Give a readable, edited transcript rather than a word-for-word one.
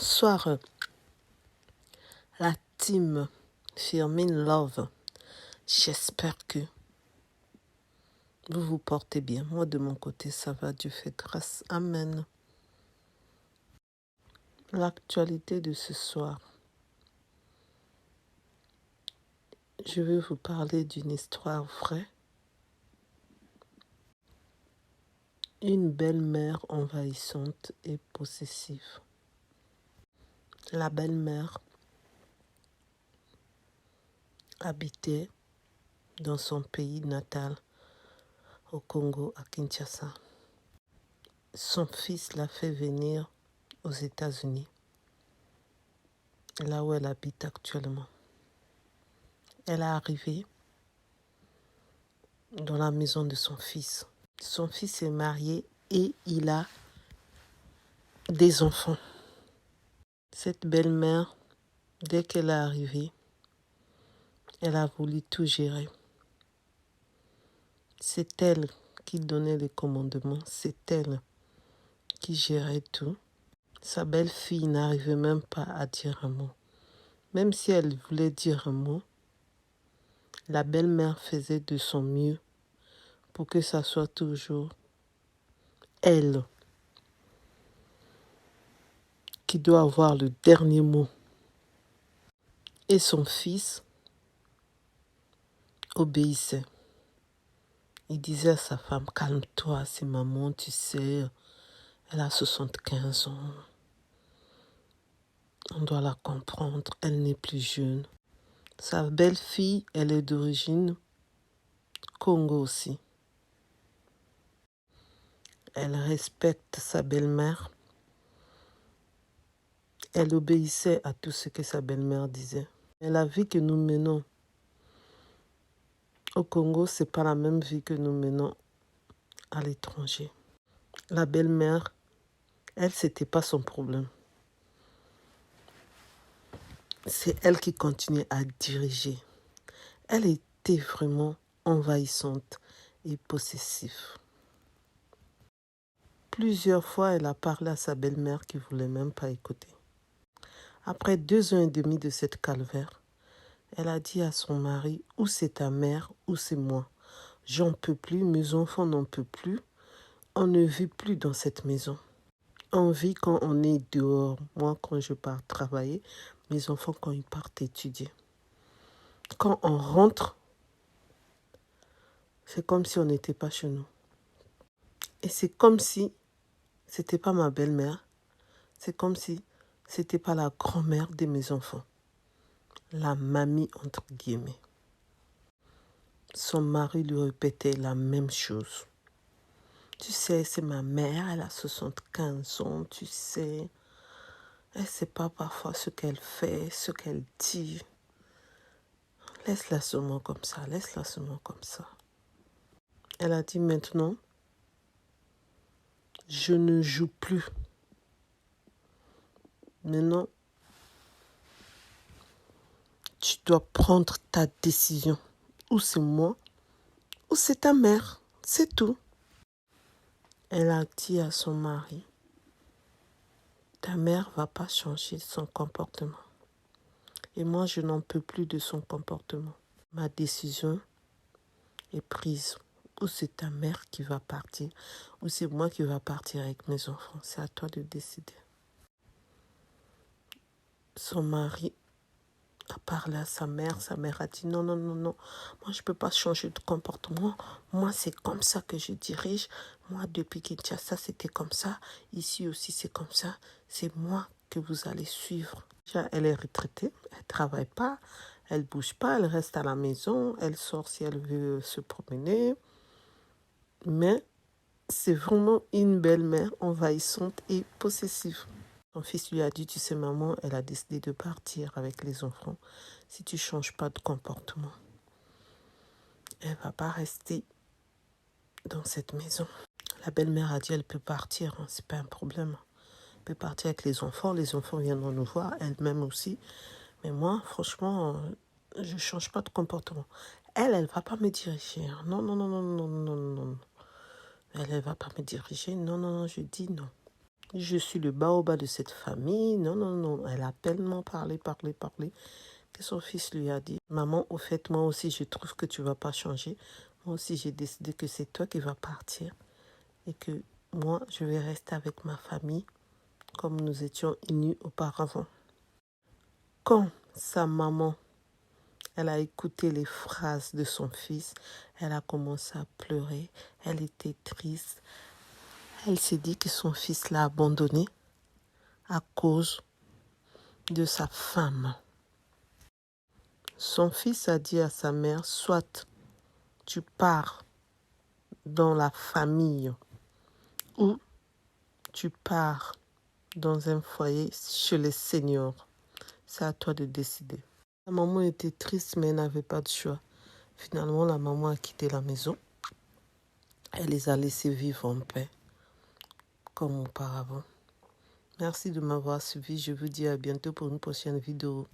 Bonsoir, la team Firmin Love. J'espère que vous vous portez bien. Moi, de mon côté, ça va. Dieu fait grâce. Amen. L'actualité de ce soir. Je vais vous parler d'une histoire vraie. Une belle-mère envahissante et possessive. La belle-mère habitait dans son pays natal, au Congo, à Kinshasa. Son fils l'a fait venir aux États-Unis, là où elle habite actuellement. Elle est arrivée dans la maison de son fils. Son fils est marié et il a des enfants. Cette belle-mère, dès qu'elle est arrivée, elle a voulu tout gérer. C'est elle qui donnait les commandements, c'est elle qui gérait tout. Sa belle-fille n'arrivait même pas à dire un mot. Même si elle voulait dire un mot, la belle-mère faisait de son mieux pour que ça soit toujours elle qui doit avoir le dernier mot. Et son fils obéissait. Il disait à sa femme, calme-toi, c'est maman, tu sais, elle a 75 ans. On doit la comprendre, elle n'est plus jeune. Sa belle-fille, elle est d'origine Congo aussi. Elle respecte sa belle-mère. Elle obéissait à tout ce que sa belle-mère disait. Mais la vie que nous menons au Congo, ce n'est pas la même vie que nous menons à l'étranger. La belle-mère, elle, ce n'était pas son problème. C'est elle qui continuait à diriger. Elle était vraiment envahissante et possessive. Plusieurs fois, elle a parlé à sa belle-mère qui ne voulait même pas écouter. Après 2 ans et demi de cette calvaire, elle a dit à son mari, ou c'est ta mère, ou c'est moi. J'en peux plus, mes enfants n'en peuvent plus. On ne vit plus dans cette maison. On vit quand on est dehors. Moi, quand je pars travailler, mes enfants, quand ils partent étudier. Quand on rentre, c'est comme si on n'était pas chez nous. Et c'est comme si c'était pas ma belle-mère. C'est comme si c'était pas la grand-mère de mes enfants. La mamie, entre guillemets. Son mari lui répétait la même chose. Tu sais, c'est ma mère, elle a 75 ans, tu sais. Elle ne sait pas parfois ce qu'elle fait, ce qu'elle dit. Laisse-la seulement comme ça, laisse-la seulement comme ça. Elle a dit maintenant, je ne joue plus. Maintenant, tu dois prendre ta décision. Ou c'est moi, ou c'est ta mère. C'est tout. Elle a dit à son mari, ta mère ne va pas changer son comportement. Et moi, je n'en peux plus de son comportement. Ma décision est prise. Ou c'est ta mère qui va partir, ou c'est moi qui va partir avec mes enfants. C'est à toi de décider. Son mari a parlé à sa mère a dit non, non, non, non, moi je ne peux pas changer de comportement, moi c'est comme ça que je dirige, moi depuis Kinshasa c'était comme ça, ici aussi c'est comme ça, c'est moi que vous allez suivre. Déjà, elle est retraitée, elle ne travaille pas, elle ne bouge pas, elle reste à la maison, elle sort si elle veut se promener, mais c'est vraiment une belle-mère envahissante et possessive. Son fils lui a dit, tu sais maman, elle a décidé de partir avec les enfants. Si tu ne changes pas de comportement, elle ne va pas rester dans cette maison. La belle-mère a dit, elle peut partir, hein, c'est pas un problème. Elle peut partir avec les enfants viendront nous voir, elle-même aussi. Mais moi, franchement, je ne change pas de comportement. Elle ne va pas me diriger. Hein. Non, non, non, non, non, non, non, non. Elle ne va pas me diriger. Non, non, non, je dis non. Je suis le baobab de cette famille. Non, non, non. Elle a tellement parlé, que son fils lui a dit, maman, au fait, moi aussi, je trouve que tu ne vas pas changer. Moi aussi, j'ai décidé que c'est toi qui vas partir et que moi, je vais rester avec ma famille comme nous étions unis auparavant. Quand sa maman, elle a écouté les phrases de son fils, elle a commencé à pleurer, elle était triste. Elle s'est dit que son fils l'a abandonnée à cause de sa femme. Son fils a dit à sa mère, soit tu pars dans la famille ou tu pars dans un foyer chez les seniors. C'est à toi de décider. La maman était triste, mais elle n'avait pas de choix. Finalement, la maman a quitté la maison. Elle les a laissés vivre en paix, comme auparavant. Merci de m'avoir suivi. Je vous dis à bientôt pour une prochaine vidéo.